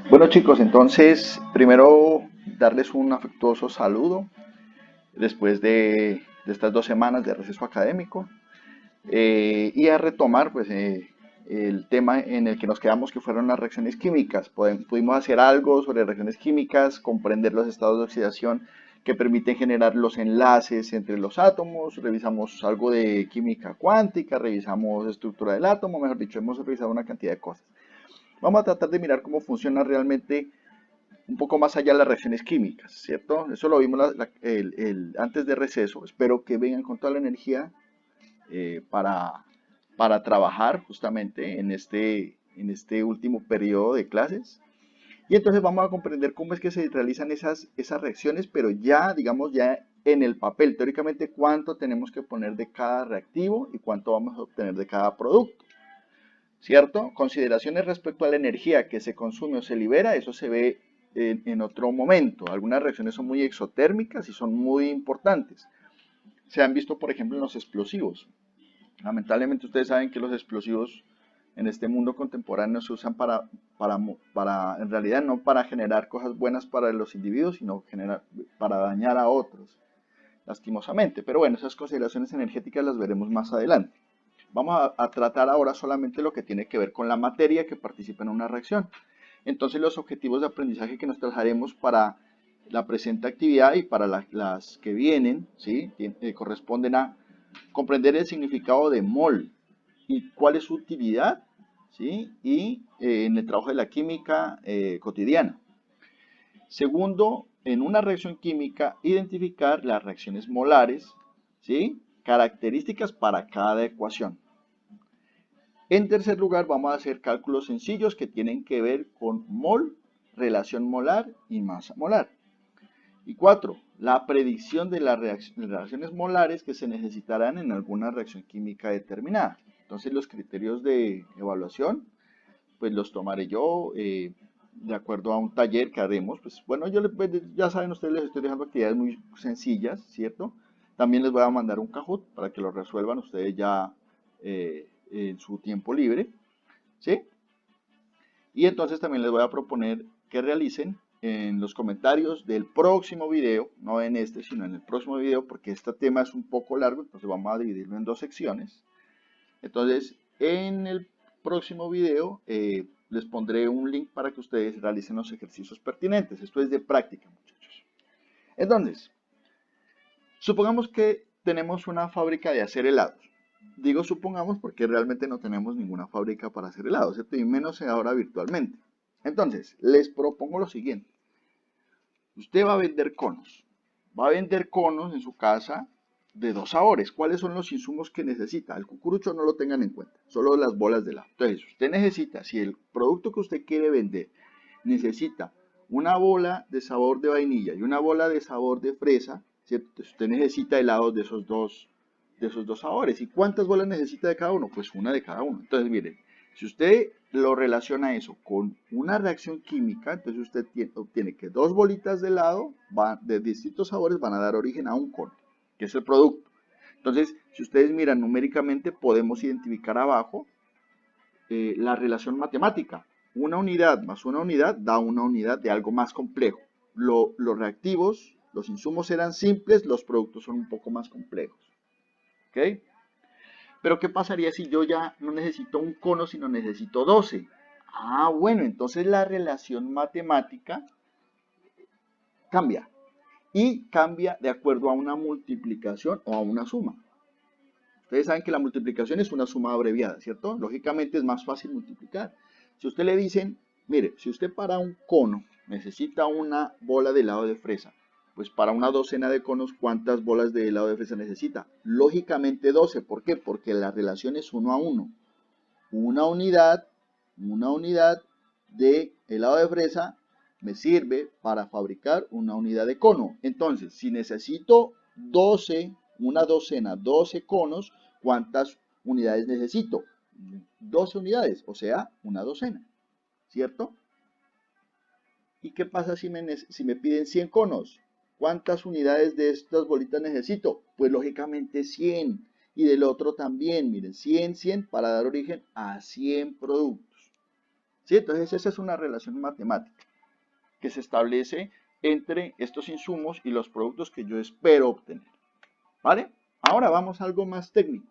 Bueno chicos, entonces primero darles un afectuoso saludo después de estas 2 semanas de receso académico y a retomar el tema en el que nos quedamos que fueron las reacciones químicas. Pudimos hacer algo sobre reacciones químicas, comprender los estados de oxidación que permiten generar los enlaces entre los átomos, revisamos algo de química cuántica, revisamos estructura del átomo, mejor dicho, hemos revisado una cantidad de cosas. Vamos a tratar de mirar cómo funciona realmente un poco más allá de las reacciones químicas, ¿cierto? Eso lo vimos antes de receso. Espero que vengan con toda la energía eh, para, para trabajar justamente en este último periodo de clases. Y entonces vamos a comprender cómo es que se realizan esas reacciones, pero ya, digamos, ya en el papel, teóricamente, cuánto tenemos que poner de cada reactivo y cuánto vamos a obtener de cada producto. ¿Cierto? Consideraciones respecto a la energía que se consume o se libera, eso se ve en otro momento. Algunas reacciones son muy exotérmicas y son muy importantes. Se han visto, por ejemplo, en los explosivos. Lamentablemente ustedes saben que los explosivos en este mundo contemporáneo se usan en realidad no para generar cosas buenas para los individuos, sino para dañar a otros, lastimosamente. Pero bueno, esas consideraciones energéticas las veremos más adelante. Vamos a tratar ahora solamente lo que tiene que ver con la materia que participa en una reacción. Entonces los objetivos de aprendizaje que nos trajaremos para la presente actividad y para las que vienen, ¿sí? Corresponden a comprender el significado de mol y cuál es su utilidad, ¿sí? Y en el trabajo de la química cotidiana. Segundo, en una reacción química, identificar las reacciones molares, ¿sí? Características para cada ecuación. En tercer lugar, vamos a hacer cálculos sencillos que tienen que ver con mol, relación molar y masa molar. Y cuatro, la predicción de las reacciones molares que se necesitarán en alguna reacción química determinada. Entonces, los criterios de evaluación, pues los tomaré yo de acuerdo a un taller que haremos. Pues bueno, ya saben ustedes, les estoy dejando actividades muy sencillas, ¿cierto? También les voy a mandar un Kahoot para que lo resuelvan ustedes ya en su tiempo libre, ¿sí? Y entonces también les voy a proponer que realicen en los comentarios del próximo video, no en este, sino en el próximo video, porque este tema es un poco largo, entonces vamos a dividirlo en dos secciones. Entonces, en el próximo video les pondré un link para que ustedes realicen los ejercicios pertinentes. Esto es de práctica, muchachos. Entonces, supongamos que tenemos una fábrica de hacer helados. Digo supongamos porque realmente no tenemos ninguna fábrica para hacer helados, ¿cierto? Y menos ahora virtualmente. Entonces, les propongo lo siguiente. Usted va a vender conos. Va a vender conos en su casa de dos sabores. ¿Cuáles son los insumos que necesita? El cucurucho no lo tengan en cuenta, solo las bolas de helado. Entonces, usted necesita, si el producto que usted quiere vender necesita una bola de sabor de vainilla y una bola de sabor de fresa, ¿cierto? Entonces, usted necesita helados de esos dos sabores. ¿Y cuántas bolas necesita de cada uno? Pues una de cada uno. Entonces, miren, si usted lo relaciona eso con una reacción química, entonces usted obtiene que dos bolitas de helado de distintos sabores van a dar origen a un cono, que es el producto. Entonces, si ustedes miran numéricamente, podemos identificar abajo la relación matemática. Una unidad más una unidad da una unidad de algo más complejo. Los reactivos, los insumos eran simples, los productos son un poco más complejos. ¿Ok? Pero ¿qué pasaría si yo ya no necesito un cono, sino necesito 12? Ah, bueno, entonces la relación matemática cambia. Y cambia de acuerdo a una multiplicación o a una suma. Ustedes saben que la multiplicación es una suma abreviada, ¿cierto? Lógicamente es más fácil multiplicar. Si usted le dicen, mire, si usted para un cono necesita una bola de helado de fresa, pues para una docena de conos, ¿cuántas bolas de helado de fresa necesita? Lógicamente 12. ¿Por qué? Porque la relación es 1 a 1. Una unidad, una unidad de helado de fresa me sirve para fabricar una unidad de cono. Entonces, si necesito 12, una docena, 12 conos, ¿cuántas unidades necesito? 12 unidades, o sea, una docena, ¿cierto? ¿Y qué pasa si me piden 100 conos? ¿Cuántas unidades de estas bolitas necesito? Pues lógicamente 100. Y del otro también, miren, 100, 100 para dar origen a 100 productos. ¿Sí? Entonces esa es una relación matemática que se establece entre estos insumos y los productos que yo espero obtener. ¿Vale? Ahora vamos a algo más técnico.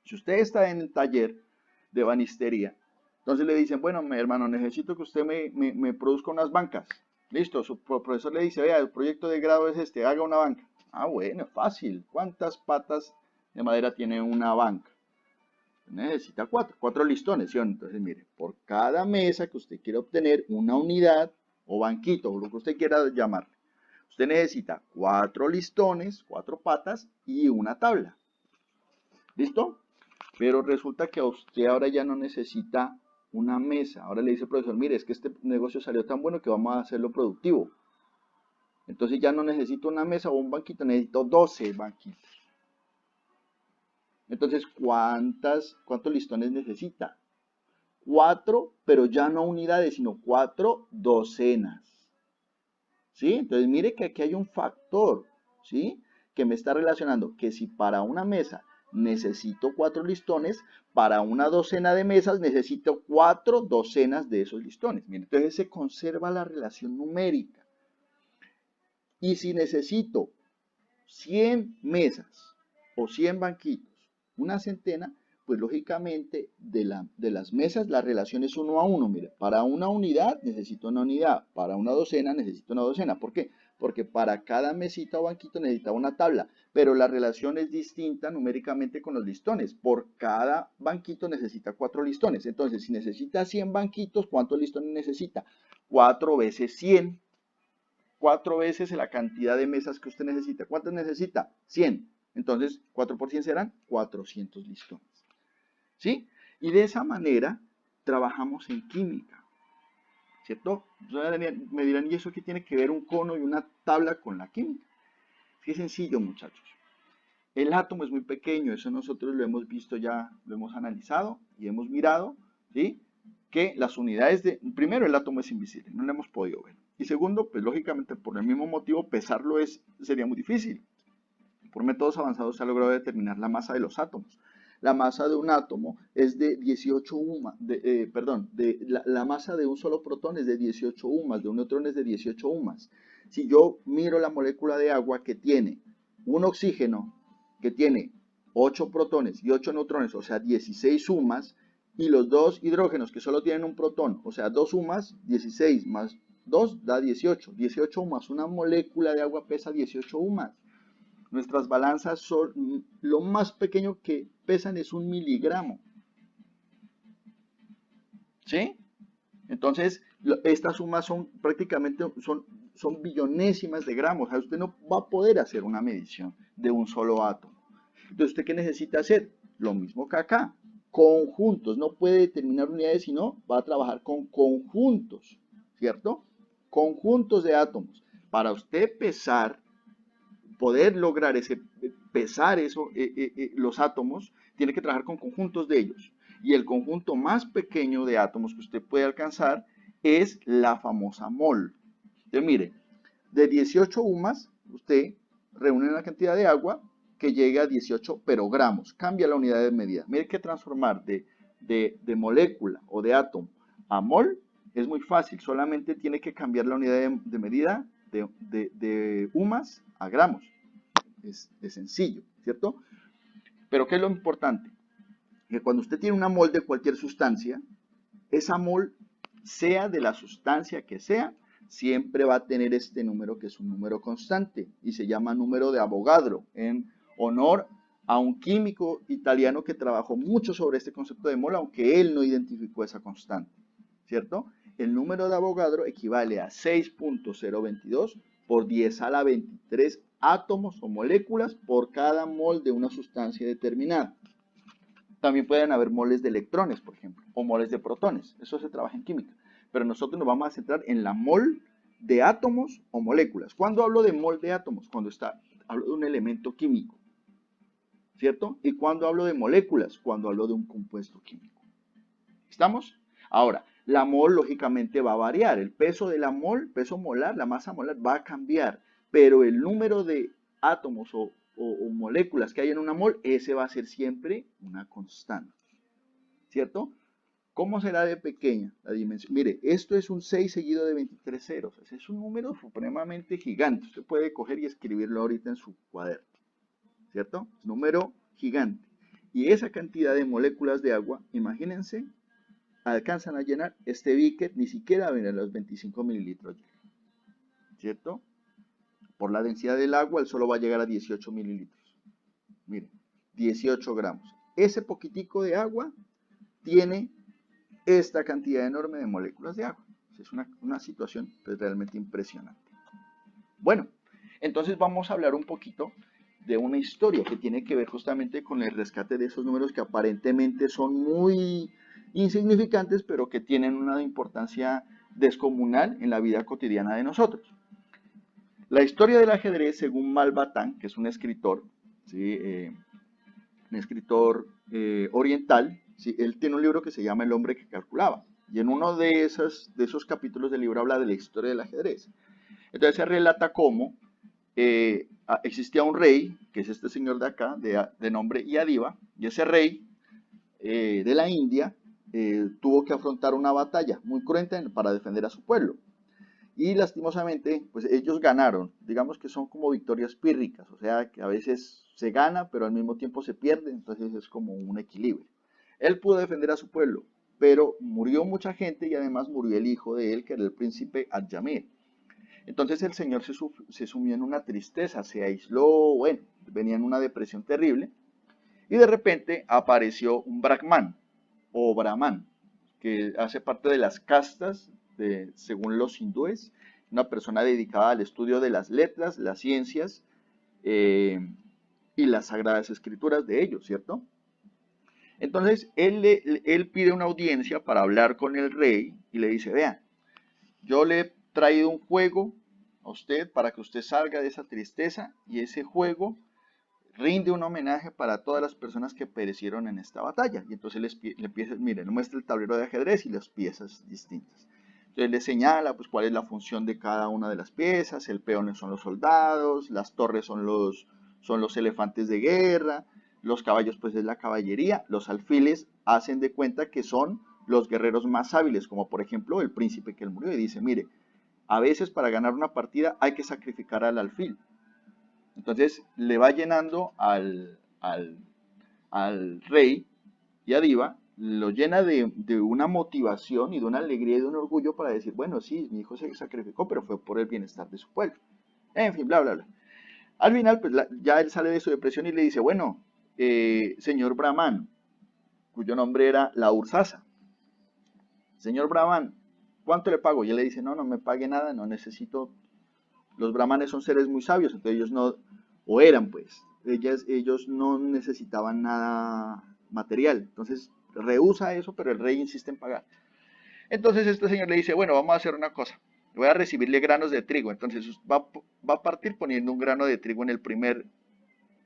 Si usted está en el taller de banistería, entonces le dicen, bueno, mi hermano, necesito que usted me produzca unas bancas. Listo, su profesor le dice, vea, el proyecto de grado es este, haga una banca. Ah, bueno, fácil. ¿Cuántas patas de madera tiene una banca? Necesita cuatro listones, ¿sí? Entonces, mire, por cada mesa que usted quiere obtener una unidad o banquito, o lo que usted quiera llamarle, usted necesita 4 listones, 4 patas y una tabla. ¿Listo? Pero resulta que a usted ahora ya no necesita una mesa. Ahora le dice el profesor, mire, es que este negocio salió tan bueno que vamos a hacerlo productivo. Entonces ya no necesito una mesa o un banquito, necesito 12 banquitos. Entonces, ¿cuántos listones necesita? 4, pero ya no unidades, sino 4 docenas. ¿Sí? Entonces, mire que aquí hay un factor, ¿sí? Que me está relacionando que si para una mesa necesito 4 listones, para una docena de mesas necesito 4 docenas de esos listones. Mire, entonces se conserva la relación numérica. Y si necesito 100 mesas o 100 banquitos, una centena, pues lógicamente de las mesas la relación es 1 a 1. Mire, para una unidad necesito una unidad, para una docena necesito una docena. ¿Por qué? Porque para cada mesita o banquito necesita una tabla, pero la relación es distinta numéricamente con los listones. Por cada banquito necesita 4 listones. Entonces, si necesita 100 banquitos, ¿cuántos listones necesita? 4 veces 100. 4 veces la cantidad de mesas que usted necesita. ¿Cuántas necesita? 100. Entonces, 4 por 100 serán 400 listones. ¿Sí? Y de esa manera trabajamos en química. ¿Cierto? Me dirán, ¿y eso qué tiene que ver un cono y una tabla con la química? Es sencillo, muchachos. El átomo es muy pequeño, eso nosotros lo hemos visto ya, lo hemos analizado y hemos mirado, ¿sí? Que las unidades primero el átomo es invisible, no lo hemos podido ver. Y segundo, pues lógicamente por el mismo motivo pesarlo sería muy difícil. Por métodos avanzados se ha logrado determinar la masa de los átomos. La masa de un átomo es de 18 la masa de un solo protón es de 18 UMAS, de un neutrón es de 18 UMAS. Si yo miro la molécula de agua que tiene un oxígeno que tiene 8 protones y 8 neutrones, o sea 16 UMAS, y los dos hidrógenos que solo tienen un protón, o sea 2 UMAS, 16 más 2 da 18, 18 UMAS, una molécula de agua pesa 18 UMAS. Nuestras balanzas son, lo más pequeño que pesan es 1 miligramo. ¿Sí? Entonces, estas sumas son prácticamente, son billonésimas de gramos. O sea, usted no va a poder hacer una medición de un solo átomo. Entonces, ¿usted qué necesita hacer? Lo mismo que acá. Conjuntos. No puede determinar unidades, sino va a trabajar con conjuntos. ¿Cierto? Conjuntos de átomos. Para usted poder lograr pesar los átomos, tiene que trabajar con conjuntos de ellos. Y el conjunto más pequeño de átomos que usted puede alcanzar es la famosa mol. Entonces, mire, de 18 UMAS, usted reúne una cantidad de agua que llega a 18 pero gramos. Cambia la unidad de medida. Mire que transformar de molécula o de átomo a mol es muy fácil. Solamente tiene que cambiar la unidad de medida de UMAS a gramos. Es sencillo, ¿cierto? Pero ¿qué es lo importante? Que cuando usted tiene una mol de cualquier sustancia, esa mol, sea de la sustancia que sea, siempre va a tener este número que es un número constante y se llama número de Avogadro, en honor a un químico italiano que trabajó mucho sobre este concepto de mol, aunque él no identificó esa constante, ¿cierto? El número de Avogadro equivale a 6.022 por 10 a la 23 átomos o moléculas por cada mol de una sustancia determinada. También pueden haber moles de electrones, por ejemplo, o moles de protones. Eso se trabaja en química. Pero nosotros nos vamos a centrar en la mol de átomos o moléculas. ¿Cuándo hablo de mol de átomos? Hablo de un elemento químico, ¿cierto? Y cuando hablo de moléculas, cuando hablo de un compuesto químico. ¿Estamos? Ahora, la mol lógicamente va a variar. El peso de la mol, peso molar, la masa molar va a cambiar. Pero el número de átomos o moléculas que hay en una mol, ese va a ser siempre una constante. ¿Cierto? ¿Cómo será de pequeña la dimensión? Mire, esto es un 6 seguido de 23 ceros. Ese es un número supremamente gigante. Usted puede coger y escribirlo ahorita en su cuaderno, ¿cierto? Número gigante. Y esa cantidad de moléculas de agua, imagínense, alcanzan a llenar este beaker, ni siquiera ven los 25 mililitros, ¿cierto? Por la densidad del agua, él solo va a llegar a 18 mililitros. Miren, 18 gramos. Ese poquitico de agua tiene esta cantidad enorme de moléculas de agua. Es una situación pues, realmente impresionante. Bueno, entonces vamos a hablar un poquito de una historia que tiene que ver justamente con el rescate de esos números que aparentemente son muy insignificantes, pero que tienen una importancia descomunal en la vida cotidiana de nosotros. La historia del ajedrez, según Malbatán, que es un escritor, ¿sí? Un escritor oriental, ¿sí? Él tiene un libro que se llama El hombre que calculaba, y en uno de esos capítulos del libro habla de la historia del ajedrez. Entonces se relata cómo existía un rey, que es este señor de acá, de nombre Yadiva, y ese rey de la India tuvo que afrontar una batalla muy cruenta para defender a su pueblo. Y lastimosamente, pues ellos ganaron. Digamos que son como victorias pírricas, o sea que a veces se gana, pero al mismo tiempo se pierde, entonces es como un equilibrio. Él pudo defender a su pueblo, pero murió mucha gente y además murió el hijo de él, que era el príncipe Adjamir. Entonces el señor se sumió en una tristeza, se aisló, bueno, venía en una depresión terrible, y de repente apareció un Brahman, o Brahman, que hace parte de las castas, según los hindúes, una persona dedicada al estudio de las letras, las ciencias y las sagradas escrituras de ellos, ¿cierto? Entonces él pide una audiencia para hablar con el rey y le dice, vean, yo le he traído un juego a usted para que usted salga de esa tristeza y ese juego rinde un homenaje para todas las personas que perecieron en esta batalla. Y entonces le empieza, miren, le muestra el tablero de ajedrez y las piezas distintas. Entonces le señala pues cuál es la función de cada una de las piezas, el peón son los soldados, las torres son los elefantes de guerra, los caballos pues es la caballería, los alfiles hacen de cuenta que son los guerreros más hábiles, como por ejemplo el príncipe que él murió y dice, mire, a veces para ganar una partida hay que sacrificar al alfil. Entonces le va llenando al rey Yadiva, lo llena de una motivación y de una alegría y de un orgullo para decir, bueno, sí, mi hijo se sacrificó, pero fue por el bienestar de su pueblo. En fin, bla, bla, bla. Al final, pues ya él sale de su depresión y le dice, bueno, señor Brahman, cuyo nombre era la Ursasa, señor Brahman, ¿cuánto le pago? Y él le dice, no, no me pague nada, no necesito. Los brahmanes son seres muy sabios, entonces ellos no, o eran pues, ellos no necesitaban nada material. Entonces rehúsa eso, pero el rey insiste en pagar. Entonces este señor le dice, bueno, vamos a hacer una cosa. Voy a recibirle granos de trigo. Entonces va a partir poniendo un grano de trigo en el primer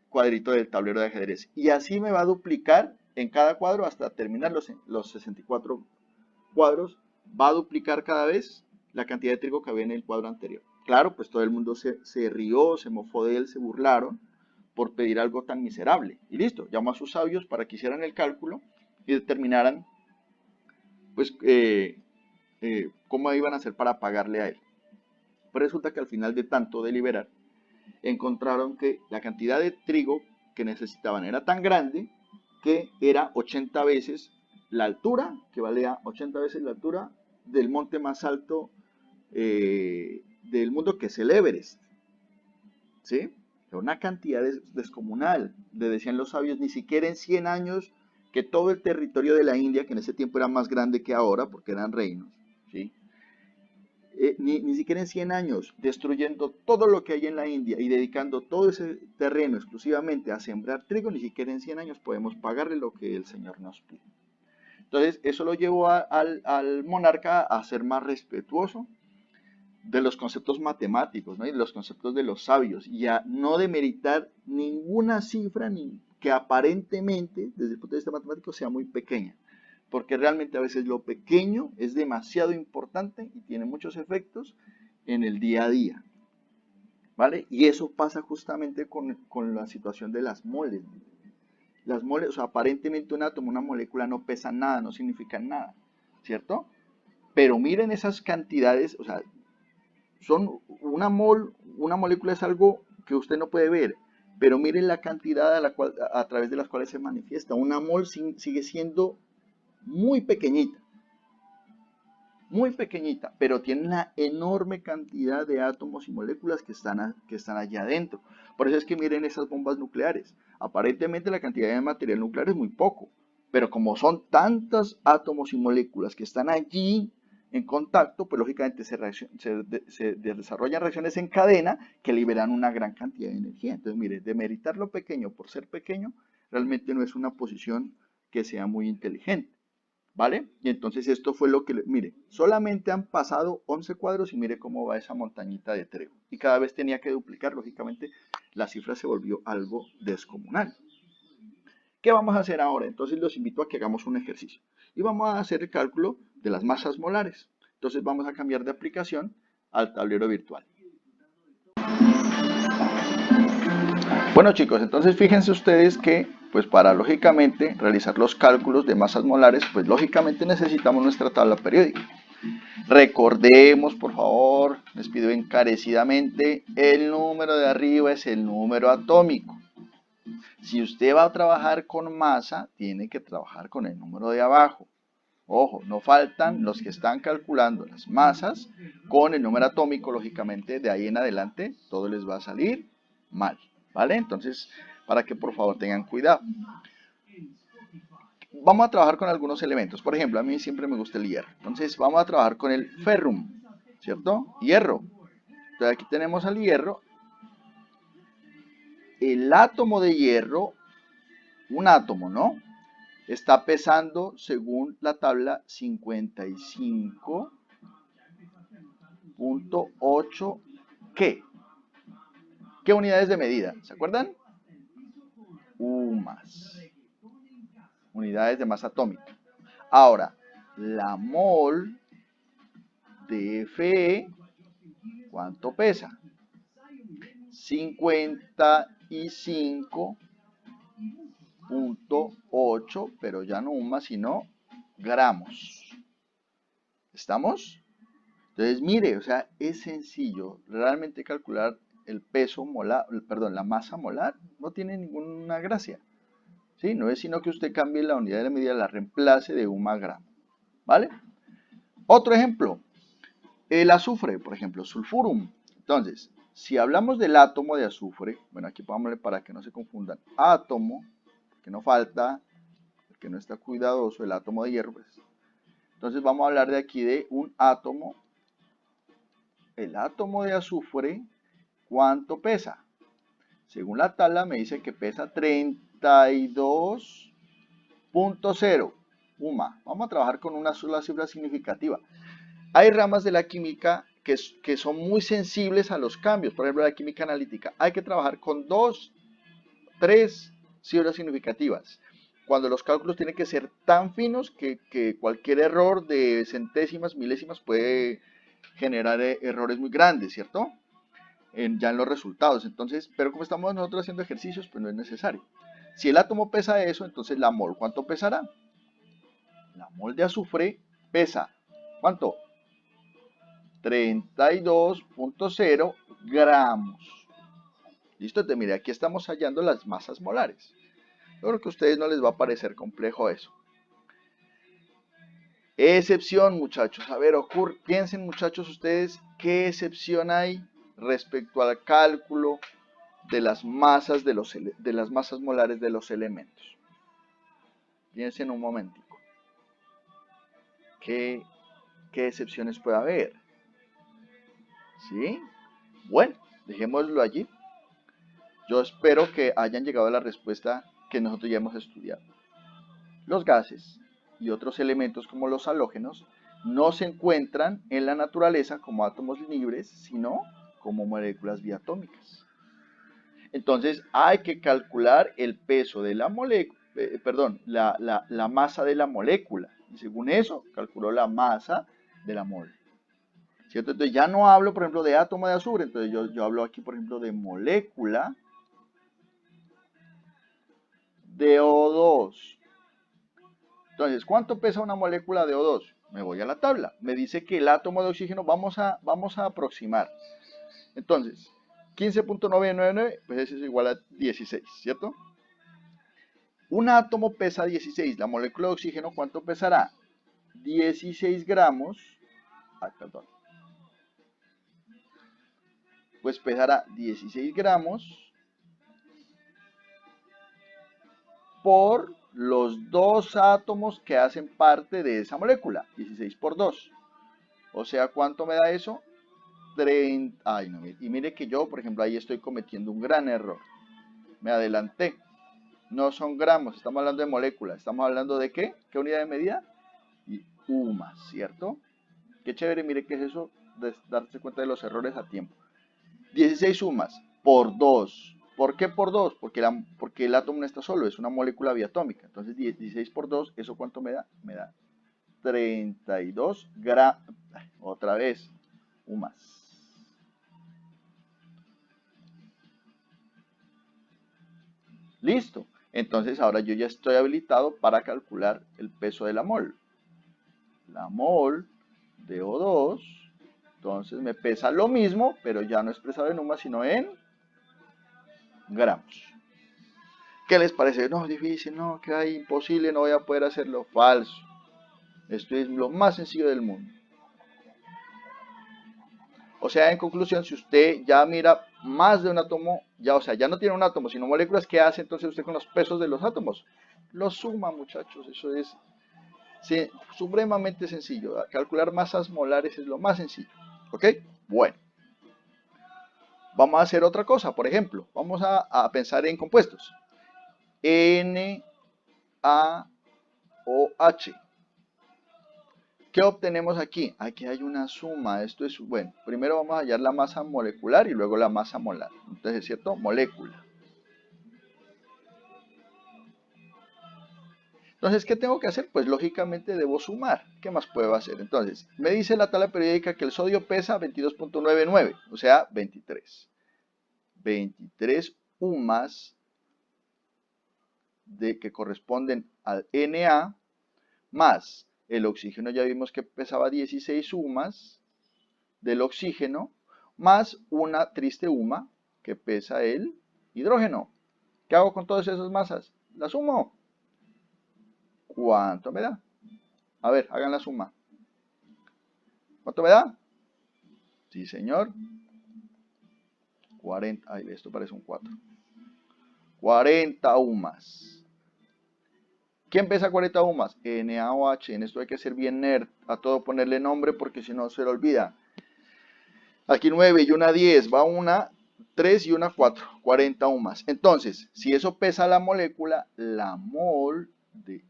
cuadrito del tablero de ajedrez. Y así me va a duplicar en cada cuadro hasta terminar los 64 cuadros. Va a duplicar cada vez la cantidad de trigo que había en el cuadro anterior. Claro, pues todo el mundo se rió, se mofó de él, se burlaron por pedir algo tan miserable. Y listo, llamó a sus sabios para que hicieran el cálculo y determinaran pues cómo iban a hacer para pagarle a él. Pero resulta que al final de tanto deliberar, encontraron que la cantidad de trigo que necesitaban era tan grande que era 80 veces la altura, que valía 80 veces la altura del monte más alto del mundo, que es el Everest. ¿Sí? Una cantidad descomunal. Le decían los sabios, ni siquiera en 100 años, que todo el territorio de la India, que en ese tiempo era más grande que ahora, porque eran reinos, ¿sí? Ni siquiera en 100 años, destruyendo todo lo que hay en la India y dedicando todo ese terreno exclusivamente a sembrar trigo, ni siquiera en 100 años podemos pagarle lo que el Señor nos pide. Entonces, eso lo llevó al monarca a ser más respetuoso de los conceptos matemáticos, ¿no? Y de los conceptos de los sabios, y a no demeritar ninguna cifra que aparentemente, desde el punto de vista matemático, sea muy pequeña. Porque realmente a veces lo pequeño es demasiado importante y tiene muchos efectos en el día a día. ¿Vale? Y eso pasa justamente con la situación de las moles. Las moles, o sea, aparentemente un átomo, una molécula no pesan nada, no significan nada. ¿cierto? Pero miren esas cantidades, o sea, son una molécula es algo que usted no puede ver, pero miren la cantidad a través de las cuales se manifiesta. Una mol sigue siendo muy pequeñita, pero tiene una enorme cantidad de átomos y moléculas que están allá adentro. Por eso es que miren esas bombas nucleares. Aparentemente la cantidad de material nuclear es muy poco, pero como son tantos átomos y moléculas que están allí en contacto, pues lógicamente se desarrollan reacciones en cadena que liberan una gran cantidad de energía. Entonces, mire, demeritar lo pequeño por ser pequeño realmente no es una posición que sea muy inteligente. ¿Vale? Y entonces esto fue lo que, mire, solamente han pasado 11 cuadros y mire cómo va esa montañita de Trego. Y cada vez tenía que duplicar, lógicamente la cifra se volvió algo descomunal. ¿Qué vamos a hacer ahora? Entonces los invito a que hagamos un ejercicio. Y vamos a hacer el cálculo de las masas molares. Entonces vamos a cambiar de aplicación al tablero virtual. Bueno chicos, entonces fíjense ustedes que pues para lógicamente realizar los cálculos de masas molares, pues lógicamente necesitamos nuestra tabla periódica. Recordemos, por favor, les pido encarecidamente, el número de arriba es el número atómico. Si usted va a trabajar con masa, tiene que trabajar con el número de abajo. Ojo, no faltan los que están calculando las masas con el número atómico, lógicamente de ahí en adelante todo les va a salir mal, ¿vale? Entonces, para que por favor tengan cuidado. Vamos a trabajar con algunos elementos. Por ejemplo, a mí siempre me gusta el hierro. Entonces, vamos a trabajar con el ferrum, ¿cierto? Hierro. Entonces, aquí tenemos al hierro. El átomo de hierro, un átomo, ¿no? Está pesando, según la tabla, 55.8 ¿qué? ¿Qué unidades de medida? ¿Se acuerdan? UMAS. Unidades de masa atómica. Ahora, la mol de Fe, ¿cuánto pesa? 55.8, pero ya no UMAS, sino gramos. ¿Estamos? Entonces, mire, o sea, es sencillo. Realmente calcular el peso molar, perdón, la masa molar no tiene ninguna gracia. ¿Sí? No es sino que usted cambie la unidad de medida, la reemplace de UMA gramo. ¿Vale? Otro ejemplo, el azufre, por ejemplo, sulfurum. Entonces, si hablamos del átomo de azufre, bueno, aquí pongámosle para que no se confundan, átomo, que no falta, que no está cuidadoso, el átomo de hierro, pues. Entonces vamos a hablar de aquí de un átomo. El átomo de azufre, ¿cuánto pesa? Según la tabla me dice que pesa 32.0 UMA. Vamos a trabajar con una sola cifra significativa. Hay ramas de la química que son muy sensibles a los cambios. Por ejemplo, la química analítica. Hay que trabajar con 2, 3 cifras significativas. Cuando los cálculos tienen que ser tan finos que cualquier error de centésimas, milésimas puede generar errores muy grandes, ¿cierto? Ya en los resultados. Entonces, pero como estamos nosotros haciendo ejercicios, pues no es necesario. Si el átomo pesa eso, entonces la mol, ¿cuánto pesará? La mol de azufre pesa, ¿cuánto? 32.0 gramos. ¿Listo? Entonces, mire, aquí estamos hallando las masas molares. Yo creo que a ustedes no les va a parecer complejo eso. Excepción, muchachos. A ver, piensen, muchachos, ustedes, ¿qué excepción hay respecto al cálculo de las masas molares de los elementos? Piensen un momentico. ¿Qué excepciones puede haber? ¿Sí? Bueno, dejémoslo allí. Yo espero que hayan llegado a la respuesta que nosotros ya hemos estudiado. Los gases y otros elementos como los halógenos no se encuentran en la naturaleza como átomos libres, sino como moléculas diatómicas. Entonces hay que calcular el peso de la molécula, la masa de la molécula. Y según eso, calculó la masa de la mol. ¿Cierto? Entonces ya no hablo, por ejemplo, de átomo de azufre. Entonces yo hablo aquí, por ejemplo, de molécula de O2. Entonces, ¿cuánto pesa una molécula de O2? Me voy a la tabla. Me dice que el átomo de oxígeno, vamos a aproximar. Entonces, 15.999, pues eso es igual a 16, ¿cierto? Un átomo pesa 16. La molécula de oxígeno, ¿cuánto pesará? 16 gramos. Ay, perdón. Pues pesará 16 gramos por los dos átomos que hacen parte de esa molécula. 16 por 2. O sea, ¿cuánto me da eso? 30. Ay, no, y mire que yo, por ejemplo, ahí estoy cometiendo un gran error. Me adelanté. No son gramos, estamos hablando de moléculas. ¿Estamos hablando de qué? ¿Qué unidad de medida? Y UMAS, ¿cierto? Qué chévere, mire qué es eso, de darse cuenta de los errores a tiempo. 16 UMAS por 2. ¿Por qué por 2? Porque el átomo no está solo, es una molécula biatómica. Entonces 16 por 2, ¿eso cuánto me da? Me da 32 gramos. Otra vez, UMAS. Listo. Entonces ahora yo ya estoy habilitado para calcular el peso de la mol. La mol de O2, entonces me pesa lo mismo, pero ya no expresado en UMAS, sino en gramos. ¿Qué les parece? No, difícil, no, que hay imposible, no voy a poder hacerlo. Falso. Esto es lo más sencillo del mundo. O sea, en conclusión, si usted ya mira más de un átomo, ya, o sea, ya no tiene un átomo, sino moléculas, ¿qué hace entonces usted con los pesos de los átomos? Los suma, muchachos, eso es sí, supremamente sencillo. Calcular masas molares es lo más sencillo. ¿Ok? Bueno. Vamos a hacer otra cosa, por ejemplo, vamos a pensar en compuestos. NaOH. ¿Qué obtenemos aquí? Aquí hay una suma. Esto es, bueno, primero vamos a hallar la masa molecular y luego la masa molar. Entonces, ¿es cierto? Molécula. Entonces, ¿qué tengo que hacer? Pues lógicamente debo sumar. ¿Qué más puedo hacer? Entonces, me dice la tabla periódica que el sodio pesa 22.99, o sea, 23. 23 UMAS que corresponden al Na, más el oxígeno, ya vimos que pesaba 16 UMAS del oxígeno, más una triste UMA que pesa el hidrógeno. ¿Qué hago con todas esas masas? Las sumo. ¿Cuánto me da? A ver, hagan la suma. ¿Cuánto me da? Sí, señor. 40. Ay, esto parece un 4. 40 UMAS. ¿Quién pesa 40 UMAS? NaOH. En esto hay que ser bien nerd. A todo ponerle nombre porque si no se lo olvida. Aquí 9 y una 10. Va una 3 y una 4. 40 UMAS. Entonces, si eso pesa la molécula, la mol de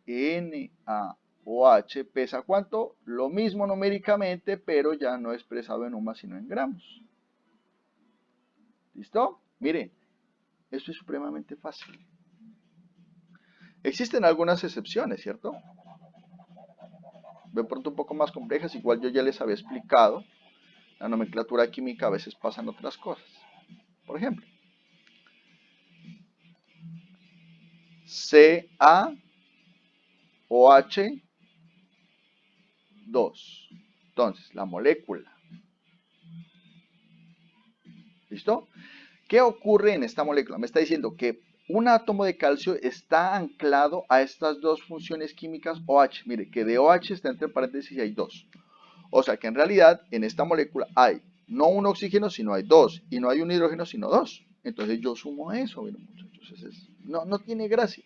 NaOH pesa ¿cuánto? Lo mismo numéricamente, pero ya no expresado en UMAS, sino en gramos. ¿Listo? Miren, esto es supremamente fácil. Existen algunas excepciones, ¿cierto? De pronto un poco más complejas, igual yo ya les había explicado. La nomenclatura química a veces pasan otras cosas. Por ejemplo, CaOH2. Entonces, la molécula. ¿Listo? ¿Qué ocurre en esta molécula? Me está diciendo que un átomo de calcio está anclado a estas dos funciones químicas OH. Mire, que de OH está entre paréntesis y hay 2. O sea que en realidad en esta molécula hay no un oxígeno, sino hay 2. Y no hay un hidrógeno, sino 2. Entonces yo sumo eso, miren, muchachos. No tiene gracia.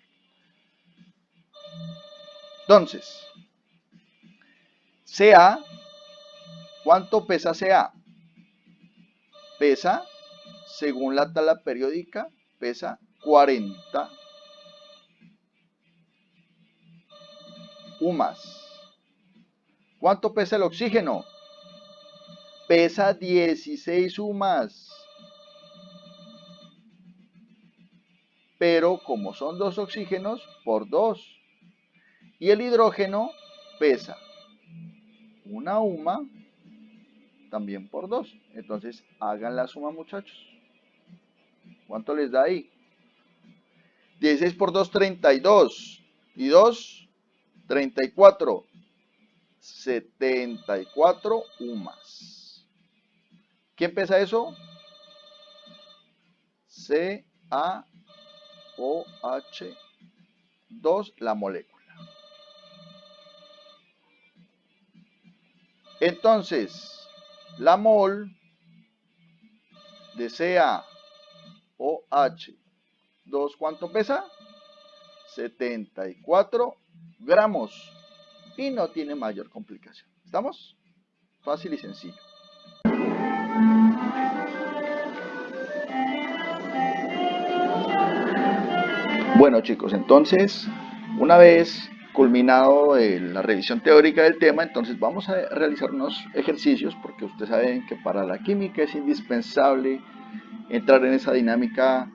Entonces, Ca, ¿cuánto pesa Ca? Pesa, según la tabla periódica, pesa 40 UMAS. ¿Cuánto pesa el oxígeno? Pesa 16 UMAS. Pero como son dos oxígenos, por 2. Y el hidrógeno pesa una UMA también por 2. Entonces hagan la suma, muchachos. ¿Cuánto les da ahí? 16 por 2, 32. Y 2, 34. 74 UMAS. ¿Quién pesa eso? CaOH2, la molécula. Entonces, la mol de CaOH2, ¿cuánto pesa? 74 gramos. Y no tiene mayor complicación. ¿Estamos? Fácil y sencillo. Bueno, chicos, entonces, una vez culminado la revisión teórica del tema, entonces vamos a realizar unos ejercicios, porque ustedes saben que para la química es indispensable entrar en esa dinámica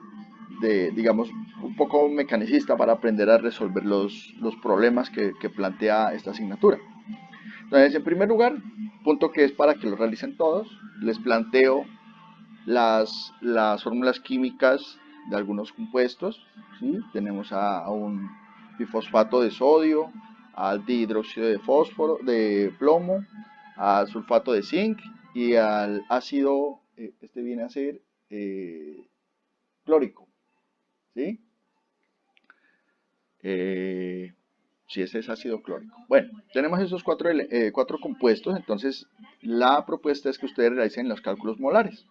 de, digamos, un poco mecanicista para aprender a resolver los problemas que plantea esta asignatura. Entonces, en primer lugar, punto que es para que lo realicen todos, les planteo las fórmulas químicas de algunos compuestos, ¿sí? Tenemos a un bifosfato de sodio, al dihidróxido de fósforo, de plomo, al sulfato de zinc y al ácido, este viene a ser clórico, ¿sí? Si ese es ácido clórico. Bueno, tenemos esos cuatro compuestos, entonces la propuesta es que ustedes realicen los cálculos molares.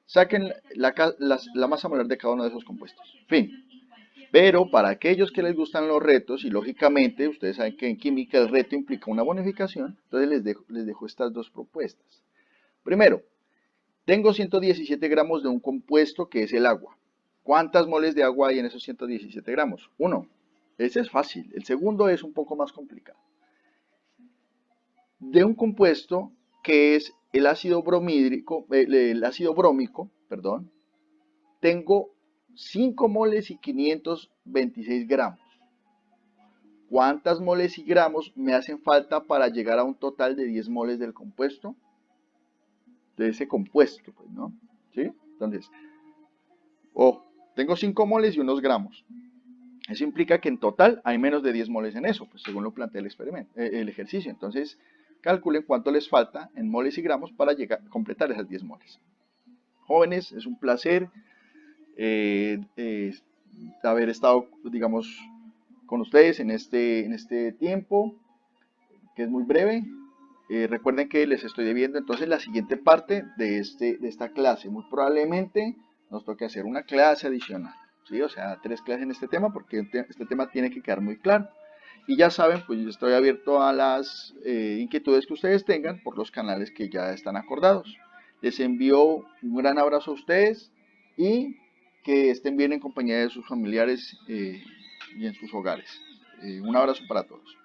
Saquen la masa molar de cada uno de esos compuestos. Fin. Pero para aquellos que les gustan los retos, y lógicamente ustedes saben que en química el reto implica una bonificación, entonces les dejo estas dos propuestas. Primero, tengo 117 gramos de un compuesto que es el agua. ¿Cuántas moles de agua hay en esos 117 gramos? 1. Ese es fácil. El segundo es un poco más complicado. De un compuesto que es el ácido brómico, tengo 5 moles y 526 gramos. ¿Cuántas moles y gramos me hacen falta para llegar a un total de 10 moles del compuesto? De ese compuesto, pues, ¿no? ¿Sí? Entonces, tengo 5 moles y unos gramos. Eso implica que en total hay menos de 10 moles en eso, pues según lo plantea el ejercicio. Entonces, calculen cuánto les falta en moles y gramos para completar esas 10 moles. Jóvenes, es un placer haber estado, digamos, con ustedes en este tiempo, que es muy breve. Recuerden que les estoy debiendo entonces la siguiente parte de esta clase. Muy probablemente nos toque hacer una clase adicional, ¿sí? O sea, 3 clases en este tema, porque este tema tiene que quedar muy claro. Y ya saben, pues yo estoy abierto a las inquietudes que ustedes tengan por los canales que ya están acordados. Les envío un gran abrazo a ustedes y que estén bien en compañía de sus familiares y en sus hogares. Un abrazo para todos.